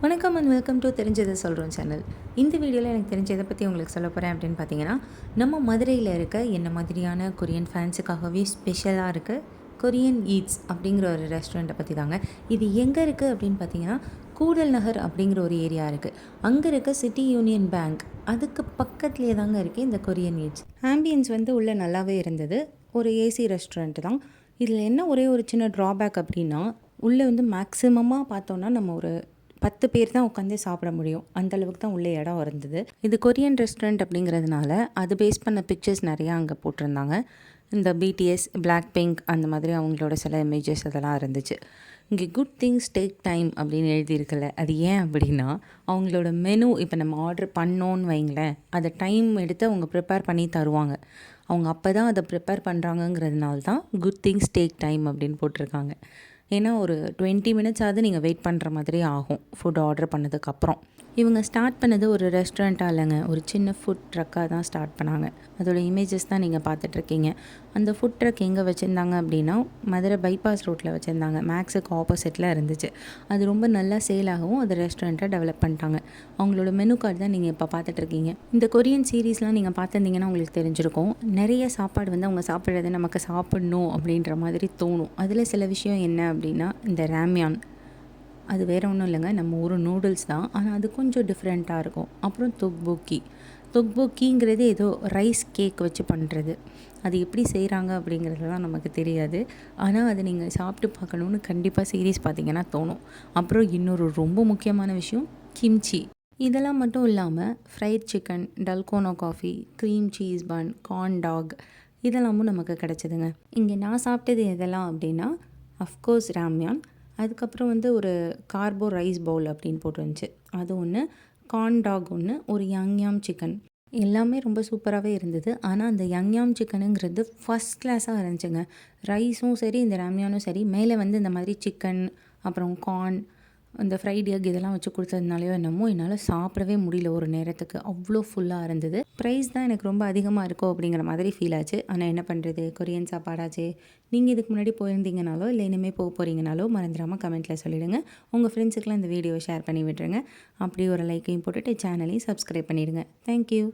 வணக்கம் and welcome to தெரிஞ்சதை சொல்கிறோம் சேனல். இந்த வீடியோவில் எனக்கு தெரிஞ்சதை பற்றி உங்களுக்கு சொல்ல போகிறேன் அப்படின்னு பார்த்தீங்கன்னா, நம்ம மதுரையில் இருக்க என்ன மாதிரியான கொரியன் ஃபேன்ஸுக்காகவே ஸ்பெஷலாக இருக்க கொரியன் ஈட்ஸ் அப்படிங்கிற ஒரு ரெஸ்டாரண்ட்டை பற்றி தாங்க. இது எங்கே இருக்குது அப்படின்னு பார்த்தீங்கன்னா, கூடல் நகர் அப்படிங்கிற ஒரு ஏரியா இருக்குது. அங்கே இருக்க சிட்டி யூனியன் பேங்க் அதுக்கு பக்கத்துலேயே தாங்க இருக்குது இந்த கொரியன் ஈட்ஸ். ஆம்பியன்ஸ் உள்ளே நல்லாவே இருந்தது. ஒரு ஏசி ரெஸ்டாரண்ட்டு தான். இதில் என்ன ஒரே ஒரு சின்ன ட்ராபேக் அப்படின்னா, உள்ளே மேக்ஸிமமாக பார்த்தோன்னா நம்ம ஒரு 10 பேர் தான் உட்காந்து சாப்பிட முடியும். அந்தளவுக்கு தான் உள்ளே இடம் இருந்தது. இது கொரியன் ரெஸ்டாரண்ட் அப்படிங்கிறதுனால அது பேஸ் பண்ண பிக்சர்ஸ் நிறையா அங்கே போட்டிருந்தாங்க. இந்த பிடிஎஸ், பிளாக் பிங்க் அந்த மாதிரி அவங்களோட சில இமேஜஸ் அதெல்லாம் இருந்துச்சு. இங்கே குட் திங்ஸ் டேக் டைம் அப்படின்னு எழுதியிருக்கல. அது ஏன் அப்படின்னா, அவங்களோட மெனு இப்போ நம்ம ஆர்டர் பண்ணோன்னு வைங்களேன், அதை டைம் எடுத்து அவங்க ப்ரிப்பேர் பண்ணி தருவாங்க. அவங்க அப்போ தான் அதை ப்ரிப்பேர் பண்ணுறாங்கங்கிறதுனால தான் குட் திங்ஸ் டேக் டைம் அப்படின்னு போட்டிருக்காங்க. ஏன்னா ஒரு 20 மினிட்ஸாவது நீங்கள் வெயிட் பண்ணுற மாதிரி ஆகும் ஃபுட் ஆர்டர் பண்ணதுக்கப்புறம். இவங்க ஸ்டார்ட் பண்ணது ஒரு ரெஸ்டாரண்ட்டாக இல்லைங்க, ஒரு சின்ன ஃபுட் ட்ரக்காக தான் ஸ்டார்ட் பண்ணாங்க. அதோட இமேஜஸ் தான் நீங்கள் பார்த்துட்ருக்கீங்க. அந்த ஃபுட் ட்ரக் எங்கே வச்சுருந்தாங்க அப்படின்னா, மதுரை பைபாஸ் ரோட்டில் வச்சுருந்தாங்க. மேக்ஸுக்கு ஆப்போசிட்டில் இருந்துச்சு. அது ரொம்ப நல்லா சேல் ஆகவும் அது ரெஸ்டாரண்ட்டாக டெவலப் பண்ணிட்டாங்க. அவங்களோட மெனு கார்டு தான் நீங்கள் இப்போ பார்த்துட்ருக்கீங்க. இந்த கொரியன் சீரீஸ்லாம் நீங்கள் பார்த்துருந்தீங்கன்னா உங்களுக்கு தெரிஞ்சிருக்கும். நிறைய சாப்பாடு அவங்க சாப்பிட்றது நமக்கு சாப்பிடணும் அப்படின்ற மாதிரி தோணும். அதில் சில விஷயம் என்ன அப்படின்னா, இந்த ராம்யான், அது வேறு ஒன்றும் இல்லைங்க, நம்ம ஒரு நூடுல்ஸ் தான். ஆனால் அது கொஞ்சம் டிஃப்ரெண்ட்டாக இருக்கும். அப்புறம் தொக்போக்கிங்கிறது ஏதோ ரைஸ் கேக் வச்சு பண்ணுறது. அது எப்படி செய்கிறாங்க அப்படிங்கிறதுலாம் நமக்கு தெரியாது. ஆனால் அது நீங்கள் சாப்பிட்டு பார்க்கணுன்னு கண்டிப்பாக சீரீஸ் பார்த்தீங்கன்னா தோணும். அப்புறம் இன்னொரு ரொம்ப முக்கியமான விஷயம், கிம்ச்சி. இதெல்லாம் மட்டும் இல்லாமல் fried chicken, dalgona coffee, cream cheese bun, corn dog இதெல்லாமும் நமக்கு கிடச்சிதுங்க. இங்கே நான் சாப்பிட்டது எதெல்லாம் அப்படின்னா, அஃப்கோர்ஸ் ராம்யான், அதுக்கப்புறம் ஒரு கார்போ ரைஸ் பவுல் அப்படின்னு போட்டுருந்துச்சு, அது ஒன்று, கார்ன் டாக் ஒன்று, ஒரு யங்யாம் சிக்கன். எல்லாமே ரொம்ப சூப்பராகவே இருந்தது. ஆனால் அந்த யங்யாம் சிக்கனுங்கிறது ஃபஸ்ட் கிளாஸாக இருந்துச்சுங்க. ரைஸும் சரி, இந்த ராம்யானும் சரி, மேலே இந்த மாதிரி சிக்கன், அப்புறம் கார்ன், இந்த ஃப்ரைட் எக் இதெல்லாம் வச்சு கொடுத்ததுனாலையோ என்னமோ என்னால் சாப்பிடவே முடியல ஒரு நேரத்துக்கு. அவ்வளோ ஃபுல்லாக இருந்தது. ப்ரைஸ் தான் எனக்கு ரொம்ப அதிகமாக இருக்கோ அப்படிங்கிற மாதிரி ஃபீல் ஆச்சு. ஆனால் என்ன பண்ணுறது, கொரியன் சாப்பாடாச்சு. நீங்கள் இதுக்கு முன்னாடி போயிருந்தீங்கனாலோ இல்லை இனிமேல் போக போகிறீங்கனாலோ மறந்துடாமல் கமெண்ட்டில் சொல்லிவிடுங்க. உங்கள் ஃப்ரெண்ட்ஸுக்கெலாம் இந்த வீடியோவை ஷேர் பண்ணி விட்டுருங்க. அப்படியே ஒரு லைக்கையும் போட்டுட்டு சேனலையும் சப்ஸ்கிரைப் பண்ணிவிடுங்க. தேங்க்யூ.